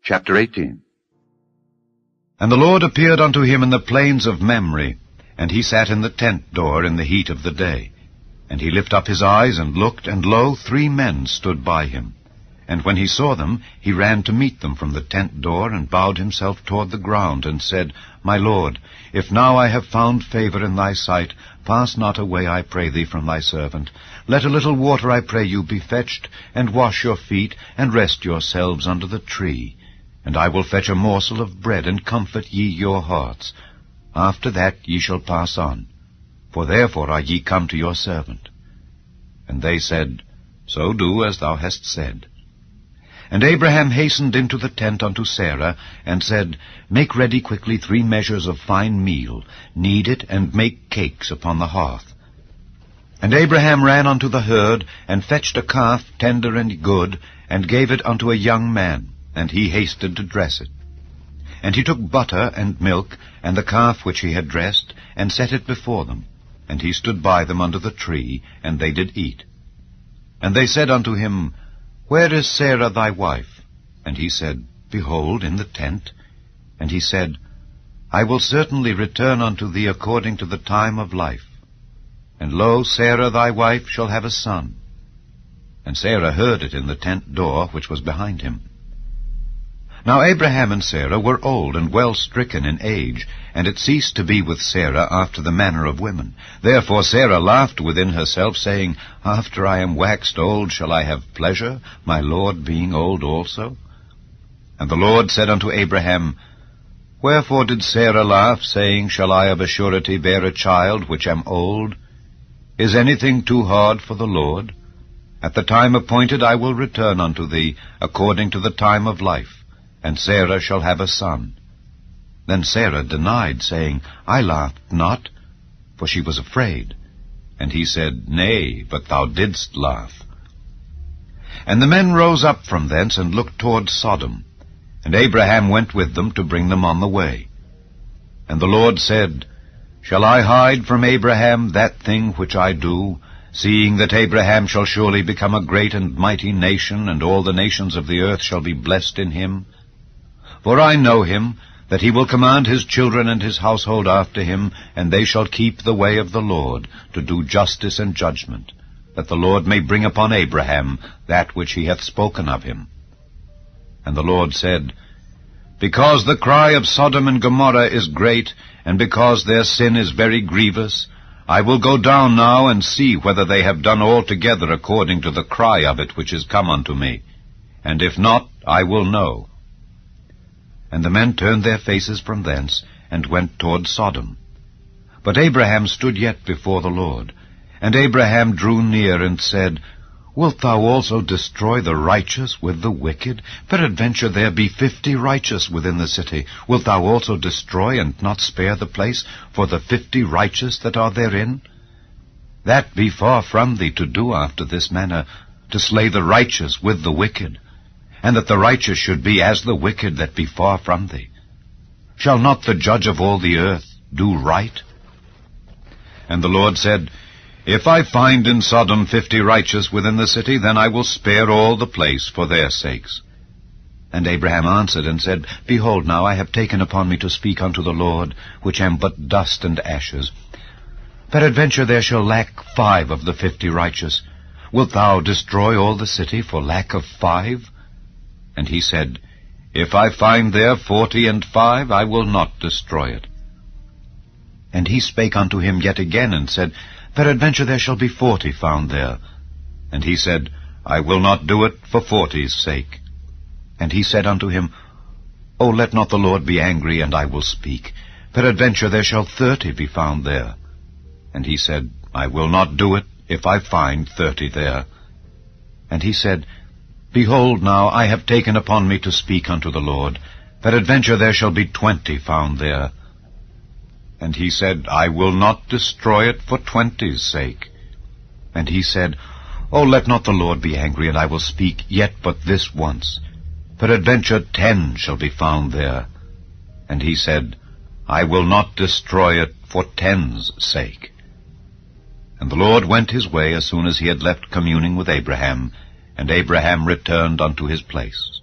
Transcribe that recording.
Chapter 18. And the Lord appeared unto him in the plains of Mamre, and he sat in the tent door in the heat of the day. And he lifted up his eyes, and looked, and lo, 3 men stood by him. And when he saw them, he ran to meet them from the tent door, and bowed himself toward the ground, and said, My Lord, if now I have found favor in thy sight, pass not away, I pray thee, from thy servant. Let a little water, I pray you, be fetched, and wash your feet, and rest yourselves under the tree. And I will fetch a morsel of bread, and comfort ye your hearts. After that ye shall pass on, for therefore are ye come to your servant. And they said, So do as thou hast said. And Abraham hastened into the tent unto Sarah, and said, Make ready quickly 3 measures of fine meal, knead it, and make cakes upon the hearth. And Abraham ran unto the herd, and fetched a calf tender and good, and gave it unto a young man, and he hasted to dress it. And he took butter and milk, and the calf which he had dressed, and set it before them. And he stood by them under the tree, and they did eat. And they said unto him, Where is Sarah thy wife? And he said, Behold, in the tent. And he said, I will certainly return unto thee according to the time of life. And lo, Sarah thy wife shall have a son. And Sarah heard it in the tent door which was behind him. Now Abraham and Sarah were old and well stricken in age, and it ceased to be with Sarah after the manner of women. Therefore Sarah laughed within herself, saying, After I am waxed old shall I have pleasure, my Lord being old also? And the Lord said unto Abraham, Wherefore did Sarah laugh, saying, Shall I of a surety bear a child which am old? Is anything too hard for the Lord? At the time appointed I will return unto thee, according to the time of life, and Sarah shall have a son. Then Sarah denied, saying, I laughed not, for she was afraid. And he said, Nay, but thou didst laugh. And the men rose up from thence, and looked toward Sodom. And Abraham went with them to bring them on the way. And the Lord said, Shall I hide from Abraham that thing which I do, seeing that Abraham shall surely become a great and mighty nation, and all the nations of the earth shall be blessed in him? For I know him, that he will command his children and his household after him, and they shall keep the way of the Lord, to do justice and judgment, that the Lord may bring upon Abraham that which he hath spoken of him. And the Lord said, Because the cry of Sodom and Gomorrah is great, and because their sin is very grievous, I will go down now and see whether they have done altogether according to the cry of it which is come unto me. And if not, I will know. And the men turned their faces from thence, and went toward Sodom. But Abraham stood yet before the Lord. And Abraham drew near, and said, Wilt thou also destroy the righteous with the wicked? Peradventure there be 50 righteous within the city. Wilt thou also destroy, and not spare the place, for the 50 righteous that are therein? That be far from thee to do after this manner, to slay the righteous with the wicked, and that the righteous should be as the wicked that be far from thee. Shall not the judge of all the earth do right? And the Lord said, If I find in Sodom 50 righteous within the city, then I will spare all the place for their sakes. And Abraham answered and said, Behold, now I have taken upon me to speak unto the Lord, which am but dust and ashes. Peradventure there shall lack 5 of the 50 righteous. Wilt thou destroy all the city for lack of 5? And he said, If I find there 45, I will not destroy it. And he spake unto him yet again, and said, Peradventure there shall be 40 found there. And he said, I will not do it for 40's sake. And he said unto him, O let not the Lord be angry, and I will speak. Peradventure there shall 30 be found there. And he said, I will not do it, if I find 30 there. And he said, Behold, now I have taken upon me to speak unto the Lord. Peradventure there shall be 20 found there. And he said, I will not destroy it for 20's sake. And he said, O let not the Lord be angry, and I will speak yet but this once. Peradventure 10 shall be found there. And he said, I will not destroy it for 10's sake. And the Lord went his way as soon as he had left communing with Abraham, and Abraham returned unto his place.